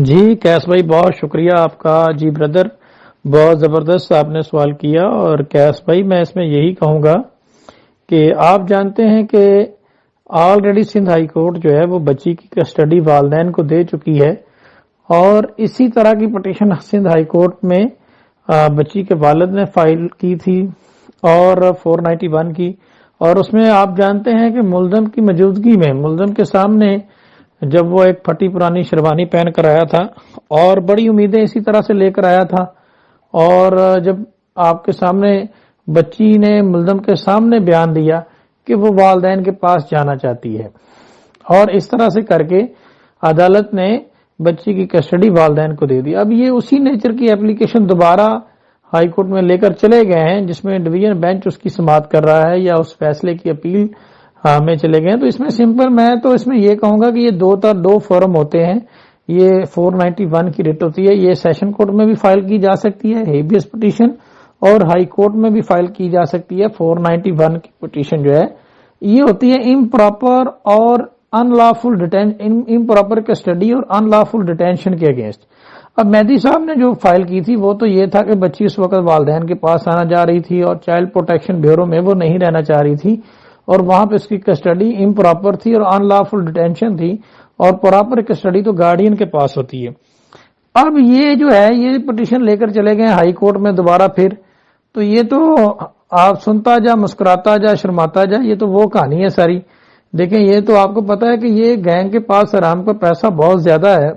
جی case بھائی بہت شکریہ آپ کا. جی بردر بہت زبردست آپ نے سوال کیا. اور کیس بھائی میں اس میں یہی کہوں گا کہ آپ جانتے ہیں کہ آلریڈی سندھ ہائی کورٹ جو ہے وہ بچی کی کسٹڈی والدین کو دے چکی ہے، اور اسی طرح کی پٹیشن سندھ ہائی کورٹ میں بچی کے والد نے فائل کی تھی اور 491 کی. اور اس میں آپ جانتے ہیں کہ ملزم کی موجودگی میں ملزم کے سامنے جب وہ ایک پھٹی پرانی شیروانی پہن کر آیا تھا اور بڑی امیدیں اسی طرح سے لے کر آیا تھا، اور جب آپ کے سامنے بچی نے ملزم کے سامنے بیان دیا کہ وہ والدین کے پاس جانا چاہتی ہے، اور اس طرح سے کر کے عدالت نے بچی کی کسٹڈی والدین کو دے دی. اب یہ اسی نیچر کی اپلیکیشن دوبارہ ہائی کورٹ میں لے کر چلے گئے ہیں جس میں ڈویژن بینچ اس کی سماعت کر رہا ہے یا اس فیصلے کی اپیل میں چلے گئے ہیں. تو اس میں سمپل میں تو اس میں یہ کہوں گا کہ یہ دو فورم ہوتے ہیں. یہ 491 کی ریٹ ہوتی ہے، یہ سیشن کورٹ میں بھی فائل کی جا سکتی ہے ہیبیس پٹیشن، اور ہائی کورٹ میں بھی فائل کی جا سکتی ہے. 491 کی پٹیشن جو ہے یہ ہوتی ہے امپراپر اور ان لافل امپراپر کسٹڈی اور ان لافل ڈیٹینشن کے اگینسٹ. اب مہدی صاحب نے جو فائل کی تھی وہ تو یہ تھا کہ بچی اس وقت والدین کے پاس آنا جا رہی تھی اور چائلڈ پروٹیکشن بیورو میں وہ نہیں رہنا چاہ رہی تھی، اور وہاں پہ اس کی کسٹڈی امپراپر تھی اور ان لافل ڈیٹینشن تھی، اور پراپر کسٹڈی تو گارڈین کے پاس ہوتی ہے. اب یہ جو ہے یہ پٹیشن لے کر چلے گئے ہائی کورٹ میں دوبارہ پھر، تو یہ تو آپ سنتا جا مسکراتا جا شرماتا جا، یہ تو وہ کہانی ہے ساری. دیکھیں یہ تو آپ کو پتا ہے کہ یہ گینگ کے پاس حرام کا پیسہ بہت زیادہ ہے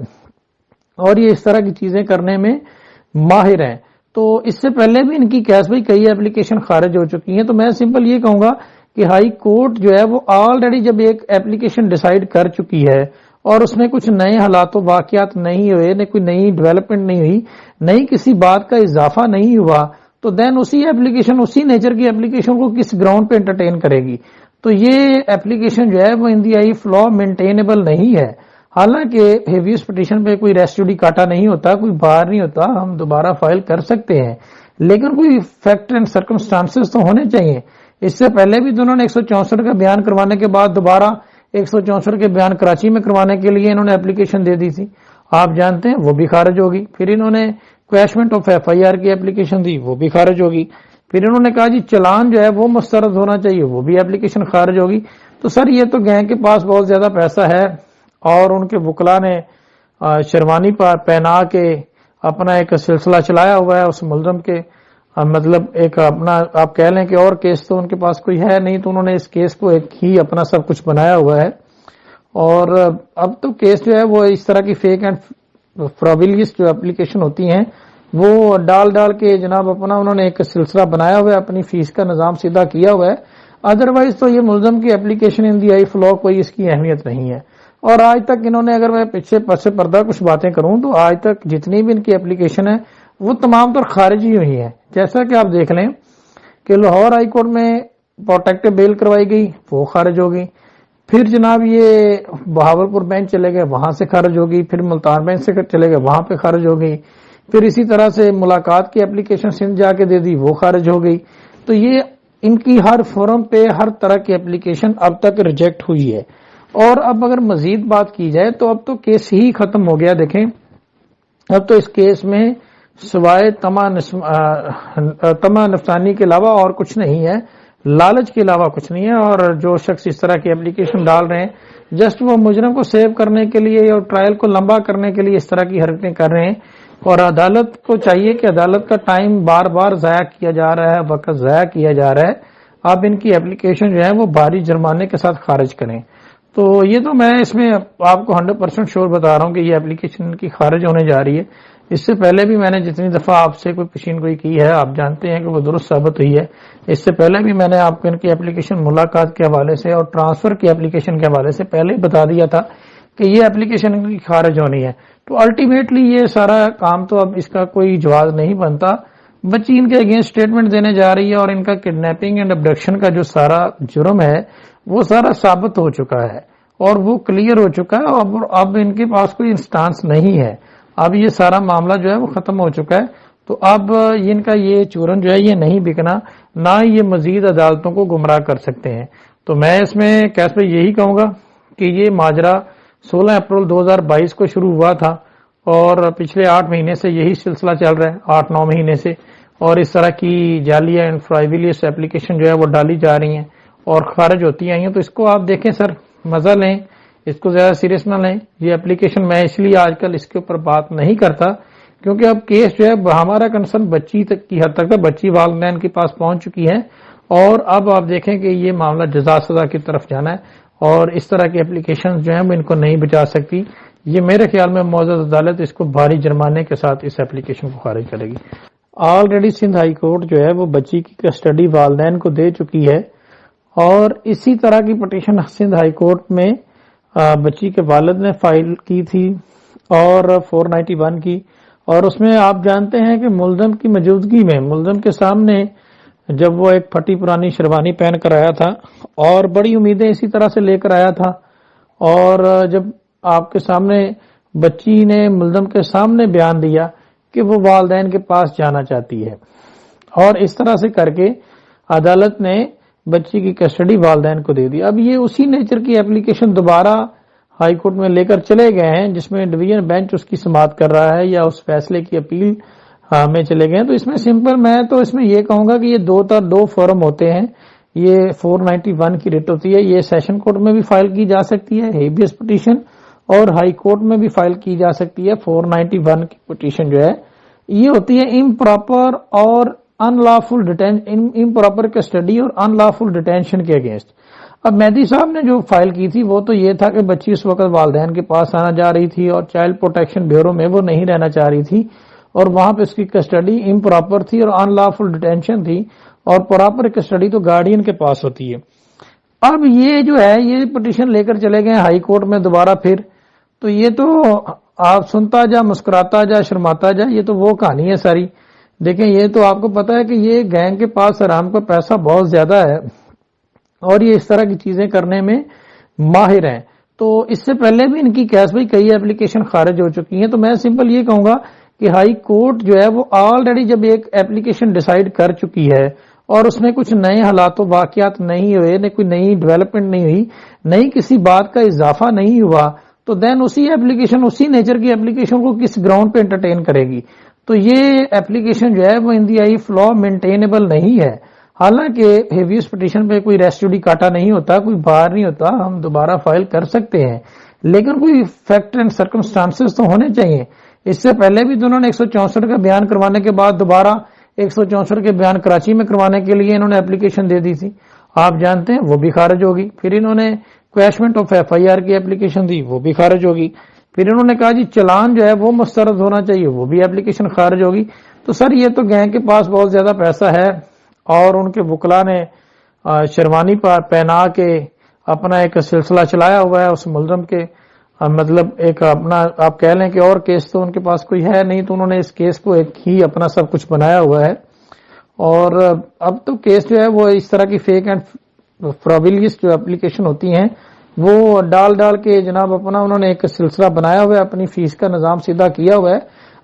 اور یہ اس طرح کی چیزیں کرنے میں ماہر ہیں. تو اس سے پہلے بھی ان کی کیس بھائی کئی اپلیکیشن خارج ہو چکی ہیں. تو میں سمپل یہ کہوں گا کہ ہائی کورٹ جو ہے وہ آلریڈی جب ایک اپلیکیشن ڈیسائیڈ کر چکی ہے اور اس میں کچھ نئے حالات و واقعات نہیں ہوئے، کوئی نئی ڈیولپمنٹ نہیں ہوئی، نئی کسی بات کا اضافہ نہیں ہوا، تو دین اسی اپلیکیشن اسی نیچر کی اپلیکیشن کو کس گراؤنڈ پہ انٹرٹین کرے گی. تو یہ اپلیکیشن جو ہے وہ ان دی آئی آف لا مینٹینیبل نہیں ہے. حالانکہ ہیویس پٹیشن پہ کوئی ریسٹیوڈی کاٹا نہیں ہوتا، کوئی بار نہیں ہوتا، ہم دوبارہ فائل کر سکتے ہیں، لیکن کوئی فیکٹ اینڈ سرکمسٹانسز تو ہونے چاہیے. اس سے پہلے بھی دونوں نے 164 کا بیان کروانے کے بعد دوبارہ 164 کے بیان کراچی میں کروانے کے لیے انہوں نے اپلیکیشن دے دی تھی، آپ جانتے ہیں وہ بھی خارج ہوگی. پھر انہوں نے کویشمنٹ آف ایف آئی آر کی اپلیکیشن دی، وہ بھی خارج ہوگی. پھر انہوں نے کہا جی چلان جو ہے وہ مسترد ہونا چاہیے، وہ بھی اپلیکیشن خارج ہوگی. تو سر یہ تو گینگ کے پاس بہت زیادہ پیسہ ہے اور ان کے وکلا نے شیروانی پہنا کے اپنا ایک سلسلہ چلایا ہوا ہے اس ملزم کے، مطلب ایک اپنا آپ کہہ لیں کہ اور کیس تو ان کے پاس کوئی ہے نہیں، تو انہوں نے اس کیس کو ایک ہی اپنا سب کچھ بنایا ہوا ہے. اور اب تو کیس جو ہے وہ اس طرح کی فیک اینڈ فراویلیس جو اپلیکیشن ہوتی ہیں وہ ڈال کے جناب اپنا انہوں نے ایک سلسلہ بنایا ہوا ہے، اپنی فیس کا نظام سیدھا کیا ہوا ہے. ادروائز تو یہ ملزم کی application in the I of law کوئی اس کی اہمیت نہیں ہے. اور آج تک انہوں نے، اگر میں پیچھے پس پردہ کچھ باتیں کروں تو آج تک جتنی بھی ان کی اپلیکیشن ہے وہ تمام طور خارج ہی ہوئی ہیں. جیسا کہ آپ دیکھ لیں کہ لاہور ہائی کورٹ میں پروٹیکٹیو بیل کروائی گئی، وہ خارج ہو گئی. پھر جناب یہ بہاولپور بینچ چلے گئے، وہاں سے خارج ہو گئی. پھر ملتان بینچ سے چلے گئے، وہاں پہ خارج ہو گئی. پھر اسی طرح سے ملاقات کی اپلیکیشن سندھ جا کے دے دی، وہ خارج ہو گئی. تو یہ ان کی ہر فورم پہ ہر طرح کی اپلیکیشن اب تک ریجیکٹ ہوئی ہے. اور اب اگر مزید بات کی جائے تو اب تو کیس ہی ختم ہو گیا. دیکھیں اب تو اس کیس میں سوائے تما نفسانی کے علاوہ اور کچھ نہیں ہے، لالچ کے علاوہ کچھ نہیں ہے. اور جو شخص اس طرح کی اپلیکیشن ڈال رہے ہیں جسٹ وہ مجرم کو سیو کرنے کے لیے اور ٹرائل کو لمبا کرنے کے لیے اس طرح کی حرکتیں کر رہے ہیں. اور عدالت کو چاہیے کہ عدالت کا ٹائم بار بار ضائع کیا جا رہا ہے، وقت ضائع کیا جا رہا ہے. آپ ان کی اپلیکیشن جو ہے وہ بھاری جرمانے کے ساتھ خارج کریں. تو یہ تو میں اس میں آپ کو 100% شور بتا رہا ہوں کہ یہ اپلیکیشن ان کی خارج ہونے جا رہی ہے. اس سے پہلے بھی میں نے جتنی دفعہ آپ سے کوئی پیشین گوئی کی ہے آپ جانتے ہیں کہ وہ درست ثابت ہوئی ہے. اس سے پہلے بھی میں نے آپ کو ان کی اپلیکیشن ملاقات کے حوالے سے اور ٹرانسفر کی اپلیکیشن کے حوالے سے پہلے ہی بتا دیا تھا کہ یہ اپلیکیشن ان کی خارج ہونی ہے. تو الٹیمیٹلی یہ سارا کام تو اب اس کا کوئی جواز نہیں بنتا. بچی ان کے اگینسٹ اسٹیٹمنٹ دینے جا رہی ہے اور ان کا کڈنیپنگ اینڈ ابڈکشن کا جو سارا جرم ہے وہ سارا ثابت ہو چکا ہے اور وہ کلیئر ہو چکا ہے. اور اب ان کے پاس کوئی انسٹانس نہیں ہے، اب یہ سارا معاملہ جو ہے وہ ختم ہو چکا ہے. تو اب ان کا یہ چورن جو ہے یہ نہیں بکنا، نہ یہ مزید عدالتوں کو گمراہ کر سکتے ہیں. تو میں اس میں کیس پہ یہی کہوں گا کہ یہ ماجرا 16 اپریل 2022 کو شروع ہوا تھا اور پچھلے 8 مہینے سے یہی سلسلہ چل رہا ہے، 8-9 مہینے سے، اور اس طرح کی جعلی اینڈ فرائیولیس ایپلیکیشن جو ہے وہ ڈالی جا رہی ہیں اور خارج ہوتی آئی ہیں. تو اس کو آپ دیکھیں سر، مزہ لیں، اس کو زیادہ سیریس نہ لیں. یہ ایپلیکیشن میں اس لیے آج کل اس کے اوپر بات نہیں کرتا کیونکہ اب کیس جو ہے ہمارا کنسرن بچی تک کی حد تک تھا، بچی والدین کے پاس پہنچ چکی ہے اور اب آپ دیکھیں کہ یہ معاملہ جزا سزا کی طرف جانا ہے اور اس طرح کی ایپلیکیشن جو ہیں وہ ان کو نہیں بچا سکتی. یہ میرے خیال میں معزز عدالت اس کو بھاری جرمانے کے ساتھ اس ایپلیکیشن کو خارج کرے گی. آلریڈی سندھ ہائی کورٹ جو ہے وہ بچی کی کسٹڈی والدین کو دے چکی ہے اور اسی طرح کی پٹیشن سندھ ہائی کورٹ میں بچی کے والد نے فائل کی تھی اور 491 کی، اور اس میں آپ جانتے ہیں کہ ملزم کی موجودگی میں ملزم کے سامنے جب وہ ایک پھٹی پرانی شیروانی پہن کر آیا تھا اور بڑی امیدیں اسی طرح سے لے کر آیا تھا، اور جب آپ کے سامنے بچی نے ملزم کے سامنے بیان دیا کہ وہ والدین کے پاس جانا چاہتی ہے اور اس طرح سے کر کے عدالت نے بچی کی کسٹڈی والدین کو دے دی. اب یہ اسی نیچر کی ایپلیکیشن دوبارہ ہائی کورٹ میں لے کر چلے گئے ہیں جس میں ڈویژن بینچ اس کی سماعت کر رہا ہے یا اس فیصلے کی اپیل میں چلے گئے ہیں. تو اس میں سمپل میں تو اس میں یہ کہوں گا کہ یہ دو فارم ہوتے ہیں. یہ 491 کی ریٹ ہوتی ہے، یہ سیشن کورٹ میں بھی فائل کی جا سکتی ہے ہیبیس پٹیشن اور ہائی کورٹ میں بھی فائل کی جا سکتی ہے. 491 کی پٹیشن جو ہے یہ ہوتی ہے امپراپر اور امپراپر کسٹڈی اور ان لافل ڈیٹینشن کے اگینسٹ. اب مہدی صاحب نے جو فائل کی تھی وہ تو یہ تھا کہ بچی اس وقت والدین کے پاس آنا جا رہی تھی اور چائلڈ پروٹیکشن بیورو میں وہ نہیں رہنا چاہ رہی تھی اور وہاں پہ اس کی کسٹڈی امپراپر تھی اور ان لافل ڈیٹینشن تھی، اور پراپر کسٹڈی تو گارڈین کے پاس ہوتی ہے. اب یہ جو ہے یہ پٹیشن لے کر چلے گئے ہائی کورٹ میں دوبارہ پھر، تو یہ تو آپ سنتا جا مسکراتا جا شرماتا جا، یہ تو وہ کہانی ہے ساری. دیکھیں یہ تو آپ کو پتا ہے کہ یہ گینگ کے پاس حرام کا پیسہ بہت زیادہ ہے اور یہ اس طرح کی چیزیں کرنے میں ماہر ہیں. تو اس سے پہلے بھی ان کی کیس بھائی کئی ایپلیکیشن خارج ہو چکی ہیں. تو میں سمپل یہ کہوں گا کہ ہائی کورٹ جو ہے وہ آلریڈی جب ایک ایپلیکیشن ڈیسائیڈ کر چکی ہے اور اس میں کچھ نئے حالات و واقعات نہیں ہوئے، کوئی نئی ڈیولپمنٹ نہیں ہوئی، نئی کسی بات کا اضافہ نہیں ہوا، تو دین اسی ایپلیکیشن اسی نیچر کی ایپلیکیشن کو کس گراؤنڈ پہ انٹرٹین کرے گی. تو یہ ایپلیکیشن جو ہے وہ ان دی آئی فلا مینٹینیبل نہیں ہے. حالانکہ ہیویس پٹیشن پہ کوئی ریسٹ جوڈیکاٹا نہیں ہوتا، کوئی بار نہیں ہوتا، ہم دوبارہ فائل کر سکتے ہیں، لیکن کوئی فیکٹ اینڈ سرکمسٹانسز تو ہونے چاہیے. اس سے پہلے بھی تو انہوں نے 164 کا بیان کروانے کے بعد دوبارہ 164 کے بیان کراچی میں کروانے کے لیے انہوں نے ایپلیکیشن دے دی تھی، آپ جانتے ہیں وہ بھی خارج ہوگی. پھر انہوں نے کویشمنٹ آف ایف آئی آر کی ایپلیکیشن دی، وہ بھی خارج ہوگی. پھر انہوں نے کہا جی چلان جو ہے وہ مسترد ہونا چاہیے، وہ بھی ایپلیکیشن خارج ہوگی. تو سر یہ تو گینگ کے پاس بہت زیادہ پیسہ ہے اور ان کے وکلا نے شیروانی پر پہنا کے اپنا ایک سلسلہ چلایا ہوا ہے اس ملزم کے، مطلب ایک اپنا آپ کہہ لیں کہ اور کیس تو ان کے پاس کوئی ہے نہیں، تو انہوں نے اس کیس کو ایک ہی اپنا سب کچھ بنایا ہوا ہے. اور اب تو کیس جو ہے وہ اس طرح کی فیک اینڈ فراویلیس جو ایپلیکیشن ہوتی ہیں وہ ڈال کے جناب اپنا انہوں نے ایک سلسلہ بنایا ہوا ہے، اپنی فیس کا نظام سیدھا کیا ہوا ہے.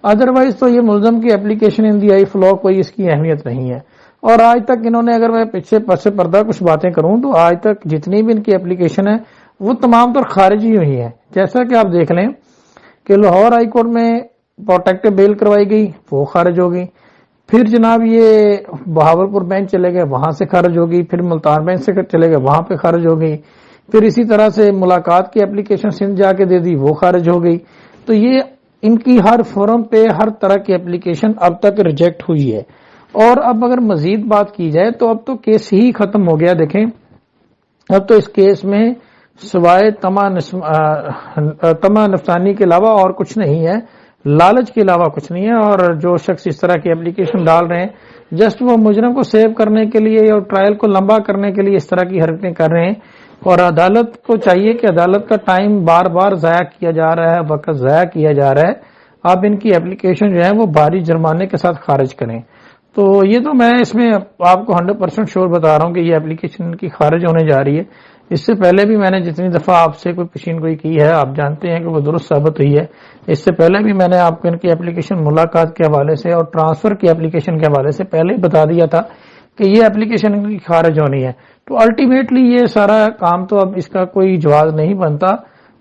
ادروائز تو یہ ملزم کی ایپلیکیشن ان دی آئی فلا کوئی اس کی اہمیت نہیں ہے. اور آج تک انہوں نے، اگر میں پیچھے پس پردہ کچھ باتیں کروں تو آج تک جتنی بھی ان کی ایپلیکیشن ہے وہ تمام طور خارج ہی ہوئی ہیں. جیسا کہ آپ دیکھ لیں کہ لاہور ہائی کورٹ میں پروٹیکٹو بیل کروائی گئی، وہ خارج ہو گئی. پھر جناب یہ بہاولپور بینچ چلے گئے، وہاں سے خارج ہو گئی. پھر ملتان بینچ سے چلے گئے، وہاں پہ خارج ہو گئی. پھر اسی طرح سے ملاقات کی ایپلیکیشن سندھ جا کے دے دی، وہ خارج ہو گئی. تو یہ ان کی ہر فورم پہ ہر طرح کی ایپلیکیشن اب تک ریجیکٹ ہوئی ہے. اور اب اگر مزید بات کی جائے تو اب تو کیس ہی ختم ہو گیا. دیکھیں اب تو اس کیس میں سوائے تما نفسانی کے علاوہ اور کچھ نہیں ہے، لالچ کے علاوہ کچھ نہیں ہے. اور جو شخص اس طرح کی ایپلیکیشن ڈال رہے ہیں جسٹ وہ مجرم کو سیو کرنے کے لیے اور ٹرائل کو لمبا کرنے کے لیے اس طرح کی حرکتیں کر رہے ہیں. اور عدالت کو چاہیے کہ عدالت کا ٹائم بار بار ضائع کیا جا رہا ہے، وقت ضائع کیا جا رہا ہے. آپ ان کی ایپلیکیشن جو ہے وہ بھاری جرمانے کے ساتھ خارج کریں. تو یہ تو میں اس میں آپ کو 100% شور بتا رہا ہوں کہ یہ ایپلیکیشن کی خارج ہونے جا رہی ہے. اس سے پہلے بھی میں نے جتنی دفعہ آپ سے کوئی پیشین گوئی کی ہے آپ جانتے ہیں کہ وہ درست ثابت ہوئی ہے. اس سے پہلے بھی میں نے آپ کو ان کی ایپلیکیشن ملاقات کے حوالے سے اور ٹرانسفر کی ایپلیکیشن کے حوالے سے پہلے ہی بتا دیا تھا کہ یہ ایپلیکیشن ان کی خارج ہونی ہے. تو الٹیمیٹلی یہ سارا کام تو اب اس کا کوئی جواز نہیں بنتا،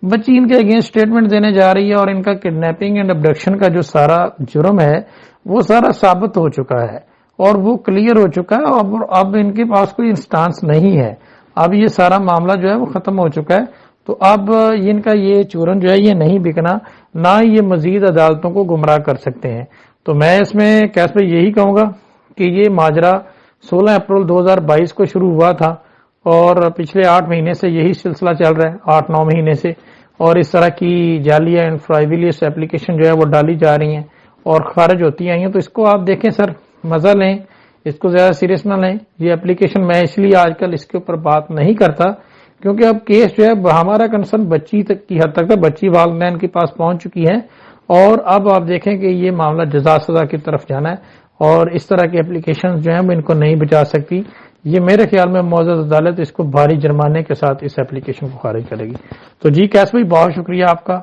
بچی ان کے اگینسٹ اسٹیٹمنٹ دینے جا رہی ہے اور ان کا کڈنیپنگ اینڈ ابڈکشن کا جو سارا جرم ہے وہ سارا ثابت ہو چکا ہے اور وہ کلیئر ہو چکا ہے اور اب ان کے پاس کوئی انسٹانس نہیں ہے. اب یہ سارا معاملہ جو ہے وہ ختم ہو چکا ہے. تو اب ان کا یہ چورن جو ہے یہ نہیں بکنا، نہ یہ مزید عدالتوں کو گمراہ کر سکتے ہیں. تو میں اس میں کیس بھائی یہی کہوں گا کہ یہ ماجرا 16 اپریل 2022 کو شروع ہوا تھا اور پچھلے 8 مہینے سے یہی سلسلہ چل رہا ہے، 8-9 مہینے سے، اور اس طرح کی جعلی اینڈ فرائیولیس ایپلیکیشن جو ہے وہ ڈالی جا رہی ہیں اور خارج ہوتی آئی ہیں. تو اس کو آپ دیکھیں سر، مزہ لیں، اس کو زیادہ سیریس نہ لیں. یہ ایپلیکیشن میں اس لیے آج کل اس کے اوپر بات نہیں کرتا کیونکہ اب کیس جو ہے ہمارا کنسرن بچی تک کی حد تک ہے، بچی والدین کے پاس پہنچ چکی ہے اور اب آپ دیکھیں کہ یہ معاملہ جزا سزا کی طرف جانا ہے اور اس طرح کی اپلیکیشن جو ہیں وہ ان کو نہیں بچا سکتی. یہ میرے خیال میں معزز عدالت اس کو بھاری جرمانے کے ساتھ اس اپلیکیشن کو خارج کرے گی. تو جی کیس بھائی بہت شکریہ آپ کا.